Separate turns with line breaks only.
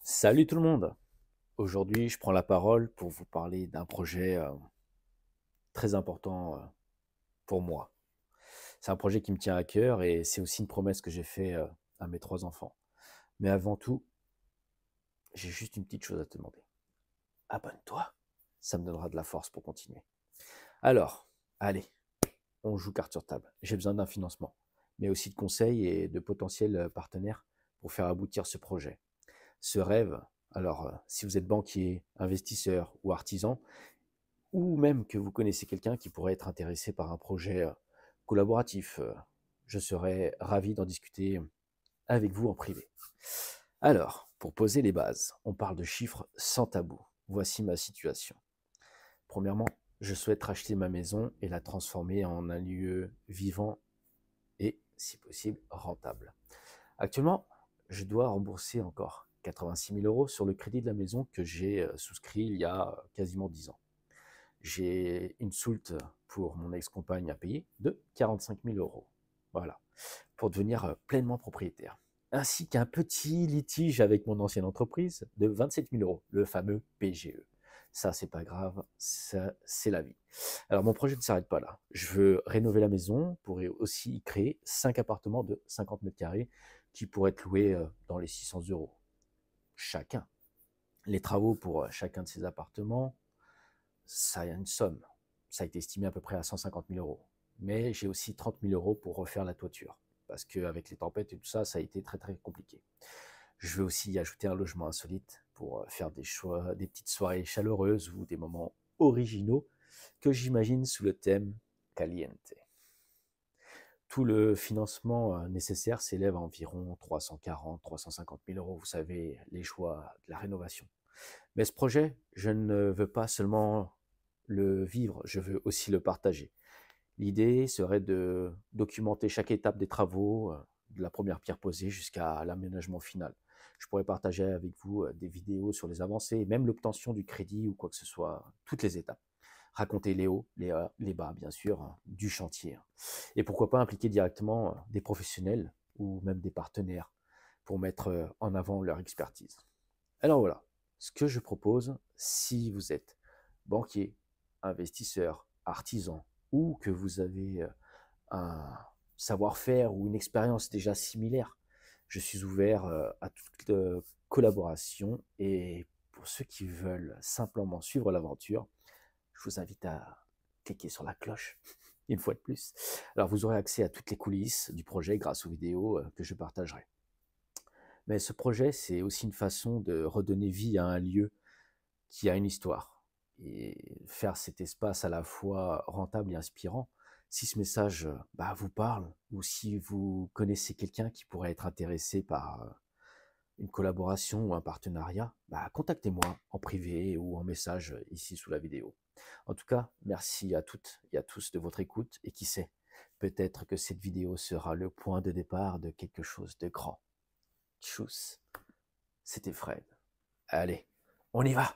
Salut tout le monde! Aujourd'hui, je prends la parole pour vous parler d'un projet très important pour moi. C'est un projet qui me tient à cœur et c'est aussi une promesse que j'ai faite à mes trois enfants. Mais avant tout, j'ai juste une petite chose à te demander. Abonne-toi, ça me donnera de la force pour continuer. Alors, allez, on joue carte sur table. J'ai besoin d'un financement, mais aussi de conseils et de potentiels partenaires pour faire aboutir ce projet. Ce rêve, alors si vous êtes banquier, investisseur ou artisan, ou même que vous connaissez quelqu'un qui pourrait être intéressé par un projet collaboratif, je serais ravi d'en discuter avec vous en privé. Alors, pour poser les bases, on parle de chiffres sans tabou. Voici ma situation. Premièrement, je souhaite racheter ma maison et la transformer en un lieu vivant et, si possible, rentable. Actuellement, je dois rembourser encore 86 000 euros sur le crédit de la maison que j'ai souscrit il y a quasiment 10 ans. J'ai une soulte pour mon ex-compagne à payer de 45 000 euros. Voilà, pour devenir pleinement propriétaire. Ainsi qu'un petit litige avec mon ancienne entreprise de 27 000 euros, le fameux PGE. Ça, c'est pas grave, ça, c'est la vie. Alors, mon projet ne s'arrête pas là. Je veux rénover la maison pour aussi y créer 5 appartements de 50 mètres carrés qui pourraient être loués dans les 600 euros chacun. Les travaux pour chacun de ces appartements, ça a une somme. Ça a été estimé à peu près à 150 000 euros. Mais j'ai aussi 30 000 euros pour refaire la toiture. Parce qu'avec les tempêtes et tout ça, ça a été très très compliqué. Je vais aussi y ajouter un logement insolite pour faire des choix, des petites soirées chaleureuses ou des moments originaux que j'imagine sous le thème Caliente. Tout le financement nécessaire s'élève à environ 340 350 000 euros. Vous savez, les choix de la rénovation. Mais ce projet, je ne veux pas seulement le vivre, je veux aussi le partager. L'idée serait de documenter chaque étape des travaux, de la première pierre posée jusqu'à l'aménagement final. Je pourrais partager avec vous des vidéos sur les avancées, même l'obtention du crédit ou quoi que ce soit, toutes les étapes. Raconter les hauts, les bas, bien sûr, du chantier. Et pourquoi pas impliquer directement des professionnels ou même des partenaires pour mettre en avant leur expertise. Alors voilà, ce que je propose, si vous êtes banquier, investisseur, artisan, ou que vous avez un savoir-faire ou une expérience déjà similaire, je suis ouvert à toute collaboration et pour ceux qui veulent simplement suivre l'aventure, je vous invite à cliquer sur la cloche une fois de plus. Alors vous aurez accès à toutes les coulisses du projet grâce aux vidéos que je partagerai. Mais ce projet, c'est aussi une façon de redonner vie à un lieu qui a une histoire et faire cet espace à la fois rentable et inspirant. Si ce message vous parle ou si vous connaissez quelqu'un qui pourrait être intéressé par une collaboration ou un partenariat, contactez-moi en privé ou en message ici sous la vidéo. En tout cas, merci à toutes et à tous de votre écoute et qui sait, peut-être que cette vidéo sera le point de départ de quelque chose de grand. Tchuss, c'était Fred. Allez, on y va!